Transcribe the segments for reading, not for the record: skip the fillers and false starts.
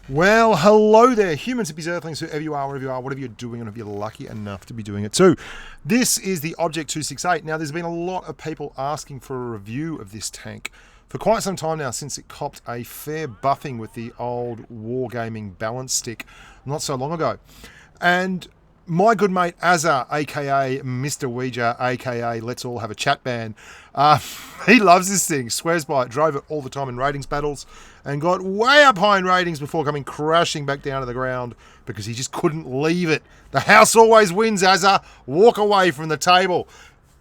Well, hello there, humans, hippies, earthlings, whoever you are, wherever you are, whatever you're doing, and if you're lucky enough to be doing it too. This is the Object 268. Now, there's been a lot of people asking for a review of this tank for quite some time now, since it copped a fair buffing with the old Wargaming balance stick not so long ago. And my good mate Azza, aka Mr. Ouija, aka Let's All Have a Chat Band, he loves this thing, swears by it, drove it all the time in ratings battles, and got way up high in ratings before coming crashing back down to the ground because he just couldn't leave it. The house always wins, Azza. Walk away from the table.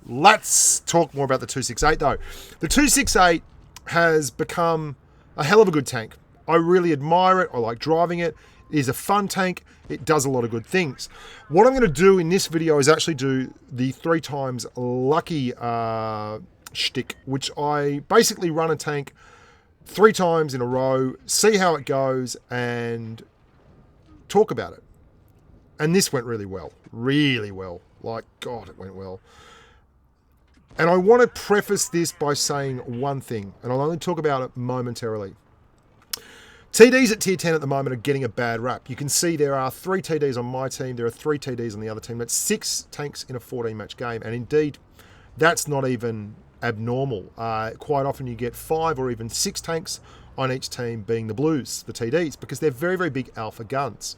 Let's talk more about the 268 though. The 268 has become a hell of a good tank. I really admire it. I like driving it. It is a fun tank. It does a lot of good things. What I'm going to do in this video is actually do the 3 times lucky shtick, which I basically run a tank 3 times in a row, see how it goes, and talk about it. And this went really well. Really well. Like, God, it went well. And I want to preface this by saying one thing, and I'll only talk about it momentarily. TDs at tier 10 at the moment are getting a bad rap. You can see there are 3 TDs on my team. There are 3 TDs on the other team. That's 6 tanks in a 14-match game. And indeed, that's not even abnormal. Quite often you get 5 or even 6 tanks on each team being the Blues, the TDs, because they're very, very big alpha guns.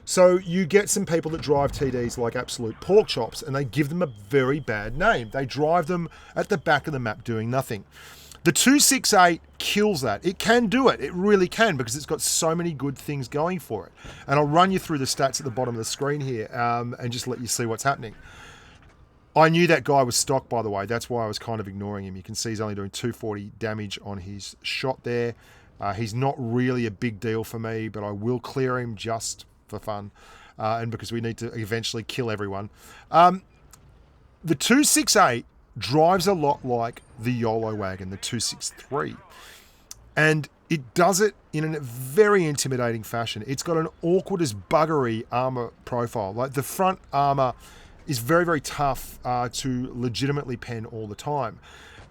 So you get some people that drive TDs like absolute pork chops, and they give them a very bad name. They drive them at the back of the map doing nothing. The 268 kills that. It can do it. It really can, because it's got so many good things going for it. And I'll run you through the stats at the bottom of the screen here and just let you see what's happening. I knew that guy was stock, by the way. That's why I was kind of ignoring him. You can see he's only doing 240 damage on his shot there. He's not really a big deal for me, but I will clear him just for fun and because we need to eventually kill everyone. The 268 drives a lot like the YOLO wagon, the 263. And it does it in a very intimidating fashion. It's got an awkward as buggery armor profile. Like, the front armor is very, very tough to legitimately pen all the time.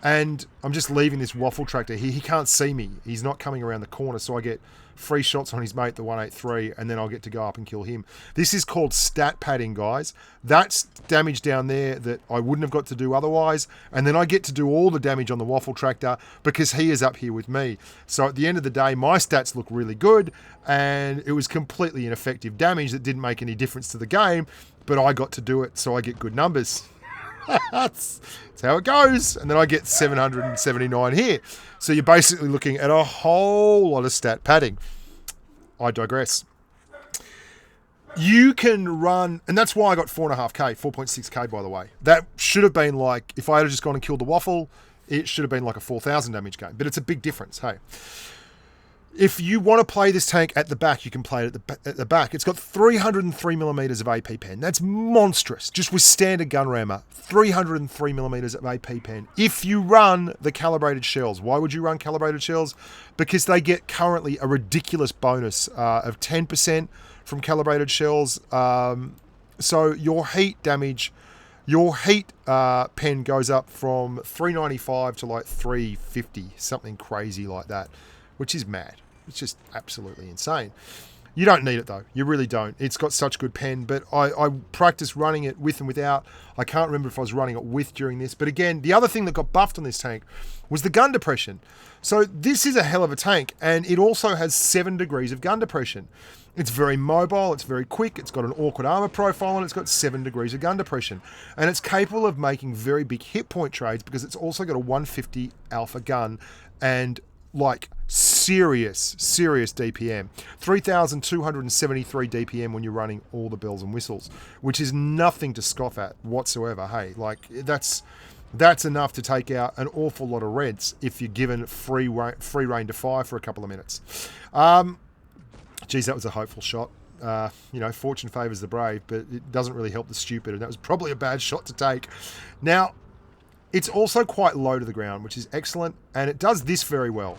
And I'm just leaving this waffle tractor here. He can't see me. He's not coming around the corner, so I get free shots on his mate, the 183, and then I'll get to go up and kill him. This is called stat padding, guys. That's damage down there that I wouldn't have got to do otherwise, and then I get to do all the damage on the waffle tractor because he is up here with me. So at the end of the day, my stats look really good, and it was completely ineffective damage that didn't make any difference to the game, but I got to do it, so I get good numbers. That's how it goes. And then I get 779 here. So you're basically looking at a whole lot of stat padding. I digress. You can run, and that's why I got 4.5k, 4.6k by the way. That should have been like, if I had just gone and killed the waffle, it should have been like a 4,000 damage game. But it's a big difference, hey. If you want to play this tank at the back, you can play it at the back. It's got 303mm of AP pen. That's monstrous. Just with standard gun rammer, 303mm of AP pen. If you run the calibrated shells, why would you run calibrated shells? Because they get currently a ridiculous bonus of 10% from calibrated shells. So your heat damage, your heat pen goes up from 395 to like 350, something crazy like that, which is mad. It's just absolutely insane. You don't need it though. You really don't. It's got such good pen, but I practiced running it with and without. I can't remember if I was running it with during this. But again, the other thing that got buffed on this tank was the gun depression. So this is a hell of a tank, and it also has 7 degrees of gun depression. It's very mobile, it's very quick, it's got an awkward armor profile, and it's got 7 degrees of gun depression. And it's capable of making very big hit point trades because it's also got a 150 alpha gun and like serious DPM. 3,273 DPM when you're running all the bells and whistles, which is nothing to scoff at whatsoever. Hey, like that's enough to take out an awful lot of reds if you're given free reign to fire for a couple of minutes. Geez, that was a hopeful shot. Fortune favours the brave, but it doesn't really help the stupid, and that was probably a bad shot to take. Now, it's also quite low to the ground, which is excellent, and it does this very well.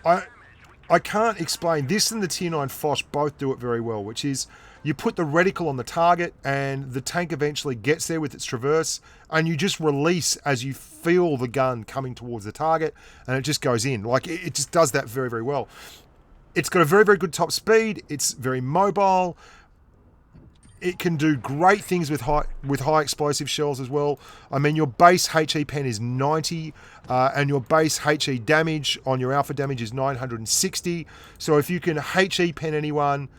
I can't explain. This and the Tier 9 Foch both do it very well, which is you put the reticle on the target, and the tank eventually gets there with its traverse, and you just release as you feel the gun coming towards the target, and it just goes in. Like, it just does that very, very well. It's got a very, very good top speed. It's very mobile. It can do great things with high explosive shells as well. I mean, your base HE pen is 90, and your base HE damage on your alpha damage is 960. So if you can HE pen anyone,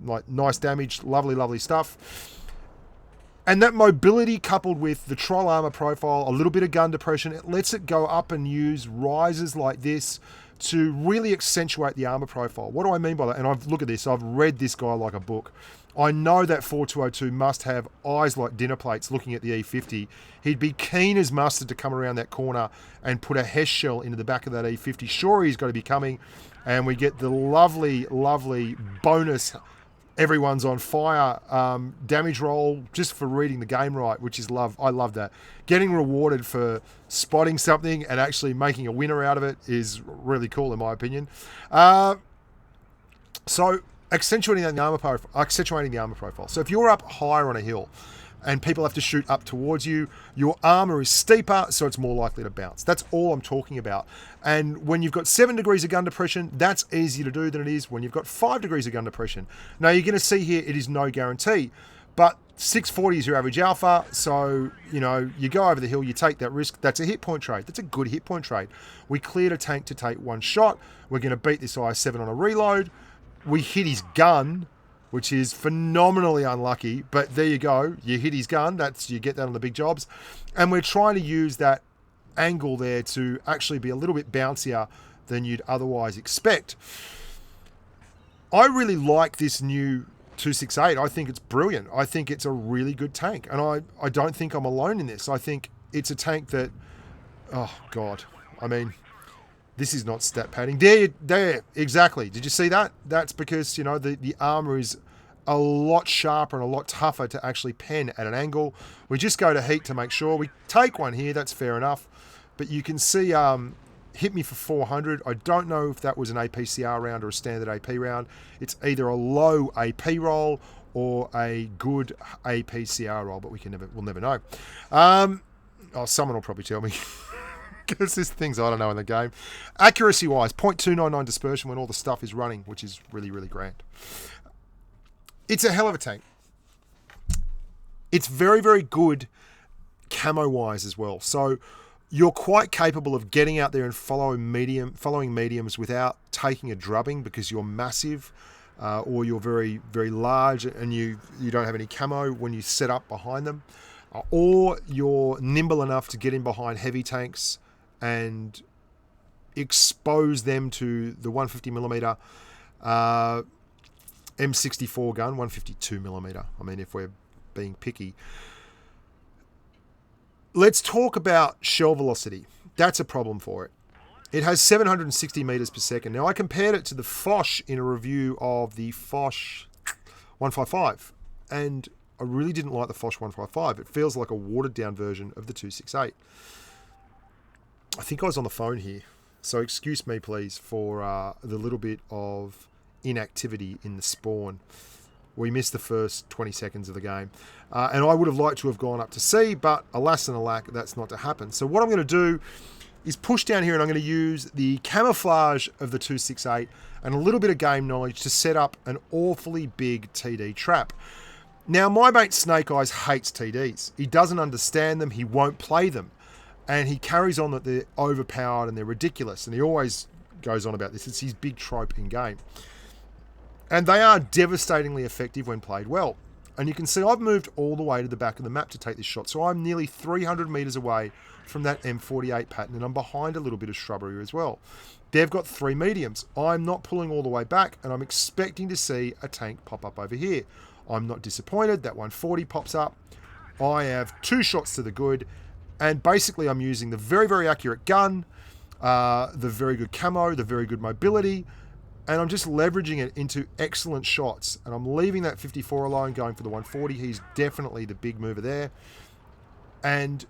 like nice damage, lovely, lovely stuff. And that mobility coupled with the troll armor profile, a little bit of gun depression, it lets it go up and use rises like this to really accentuate the armor profile. What do I mean by that? And look at this, I've read this guy like a book. I know that 4202 must have eyes like dinner plates looking at the E50. He'd be keen as mustard to come around that corner and put a HESH shell into the back of that E50. Sure, he's got to be coming, and we get the lovely, lovely bonus everyone's on fire damage roll just for reading the game right, which is love. I love that. Getting rewarded for spotting something and actually making a winner out of it is really cool in my opinion. So accentuating the armor profile. So if you're up higher on a hill and people have to shoot up towards you, your armor is steeper, so it's more likely to bounce. That's all I'm talking about. And when you've got 7 degrees of gun depression, that's easier to do than it is when you've got 5 degrees of gun depression. Now you're going to see here, it is no guarantee, but 640 is your average alpha. So, you know, you go over the hill, you take that risk. That's a hit point trade. That's a good hit point trade. We cleared a tank to take one shot. We're going to beat this IS-7 on a reload. We hit his gun, which is phenomenally unlucky, but there you go. You hit his gun. You get that on the big jobs. And we're trying to use that angle there to actually be a little bit bouncier than you'd otherwise expect. I really like this new 268. I think it's brilliant. I think it's a really good tank. And I don't think I'm alone in this. I think it's a tank that, oh God, I mean, this is not stat padding. There, exactly. Did you see that? That's because, you know, the armor is a lot sharper and a lot tougher to actually pen at an angle. We just go to heat to make sure. We take one here, that's fair enough. But you can see, hit me for 400. I don't know if that was an APCR round or a standard AP round. It's either a low AP roll or a good APCR roll, but we'll never know. Someone will probably tell me. Because there's things I don't know in the game. Accuracy-wise, 0.299 dispersion when all the stuff is running, which is really, really grand. It's a hell of a tank. It's very, very good camo-wise as well. So you're quite capable of getting out there and following mediums without taking a drubbing because you're massive or you're very, very large and you don't have any camo when you set up behind them. Or you're nimble enough to get in behind heavy tanks and expose them to the 150mm M64 gun, 152mm. I mean, if we're being picky. Let's talk about shell velocity. That's a problem for it. It has 760 meters per second. Now, I compared it to the Foch in a review of the Foch 155, and I really didn't like the Foch 155. It feels like a watered-down version of the 268. I think I was on the phone here, so excuse me, please, for the little bit of inactivity in the spawn. We missed the first 20 seconds of the game, and I would have liked to have gone up to C, but alas and alack, that's not to happen. So what I'm going to do is push down here, and I'm going to use the camouflage of the 268 and a little bit of game knowledge to set up an awfully big TD trap. Now, my mate Snake Eyes hates TDs. He doesn't understand them. He won't play them. And he carries on that they're overpowered and they're ridiculous. And he always goes on about this. It's his big trope in game. And they are devastatingly effective when played well. And you can see I've moved all the way to the back of the map to take this shot. So I'm nearly 300 meters away from that M48 pattern. And I'm behind a little bit of shrubbery as well. They've got 3 mediums. I'm not pulling all the way back. And I'm expecting to see a tank pop up over here. I'm not disappointed. That 140 pops up. I have 2 shots to the good. And basically I'm using the very, very accurate gun, the very good camo, the very good mobility, and I'm just leveraging it into excellent shots. And I'm leaving that 54 alone, going for the 140. He's definitely the big mover there. And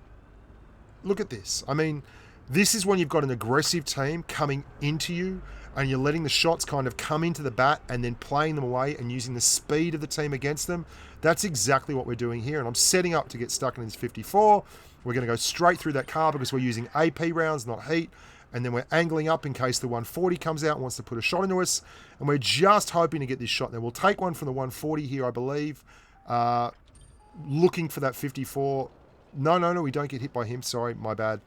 look at this. I mean, this is when you've got an aggressive team coming into you and you're letting the shots kind of come into the bat and then playing them away and using the speed of the team against them. That's exactly what we're doing here. And I'm setting up to get stuck in this 54. We're going to go straight through that car because we're using AP rounds, not heat. and then we're angling up in case the 140 comes out and wants to put a shot into us, and we're just hoping to get this shot. Now we'll take one from the 140 here, I believe, looking for that 54. No, we don't get hit by him. Sorry, my bad.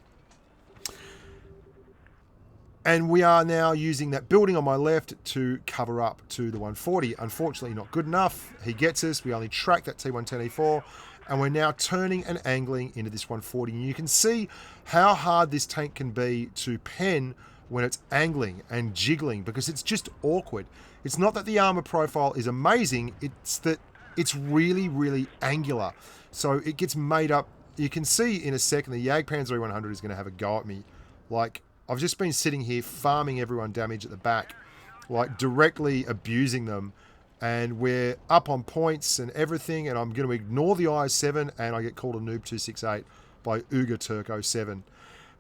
And we are now using that building on my left to cover up to the 140. Unfortunately, not good enough. He gets us. We only track that T110E4. And we're now turning and angling into this 140. And you can see how hard this tank can be to pen when it's angling and jiggling, because it's just awkward. It's not that the armor profile is amazing. It's that it's really, really angular. So it gets made up. You can see in a second the Jagdpanzer E100 is going to have a go at me. Like, I've just been sitting here farming everyone damage at the back, like directly abusing them, and we're up on points and everything, and I'm going to ignore the IS-7, and I get called a noob 268 by Uga Turk 07,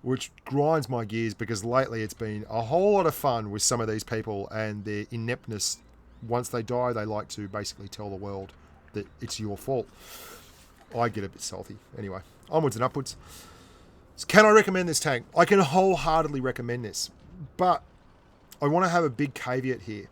which grinds my gears, because lately it's been a whole lot of fun with some of these people and their ineptness. Once they die, they like to basically tell the world that it's your fault. I get a bit salty. Anyway, onwards and upwards. Can I recommend this tank? I can wholeheartedly recommend this, but I want to have a big caveat here.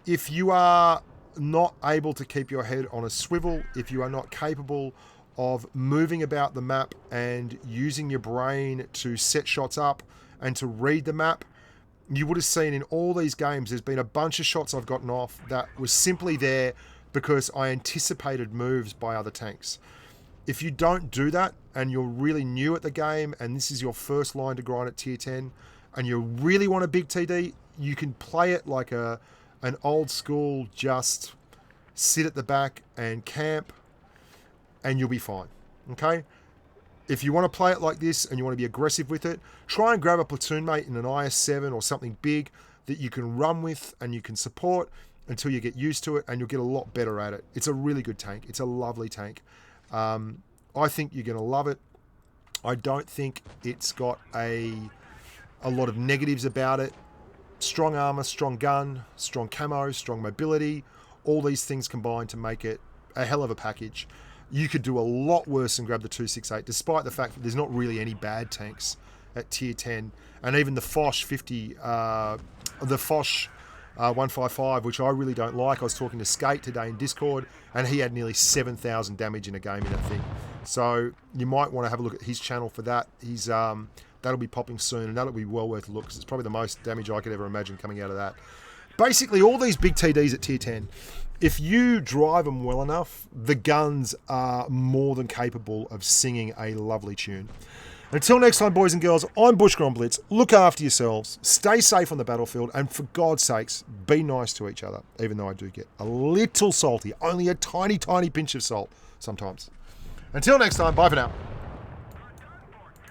If you are not able to keep your head on a swivel, if you are not capable of moving about the map and using your brain to set shots up and to read the map, you would have seen in all these games there's been a bunch of shots I've gotten off that was simply there because I anticipated moves by other tanks. If you don't do that, and you're really new at the game, and this is your first line to grind at tier 10, and you really want a big TD, you can play it like an old school, just sit at the back and camp, and you'll be fine, okay? If you want to play it like this and you want to be aggressive with it, try and grab a platoon mate in an IS-7 or something big that you can run with and you can support until you get used to it, and you'll get a lot better at it. It's a really good tank. It's a lovely tank. I think you're going to love it. I don't think it's got a lot of negatives about it. Strong armor, strong gun, strong camo, strong mobility, all these things combined to make it a hell of a package. You could do a lot worse than grab the 268, despite the fact that there's not really any bad tanks at tier 10. And even the Foch 50, the Foch 155, which I really don't like. I was talking to Skate today in Discord, and he had nearly 7,000 damage in a game in that thing. So you might want to have a look at his channel for that. He's that'll be popping soon, and that'll be well worth a look, because it's probably the most damage I could ever imagine coming out of that. Basically, all these big TDs at tier 10, if you drive them well enough, the guns are more than capable of singing a lovely tune. Until next time, boys and girls, I'm Bushgron Blitz. Look after yourselves, stay safe on the battlefield, and for God's sakes, be nice to each other, even though I do get a little salty, only a tiny, tiny pinch of salt sometimes. Until next time, bye for now.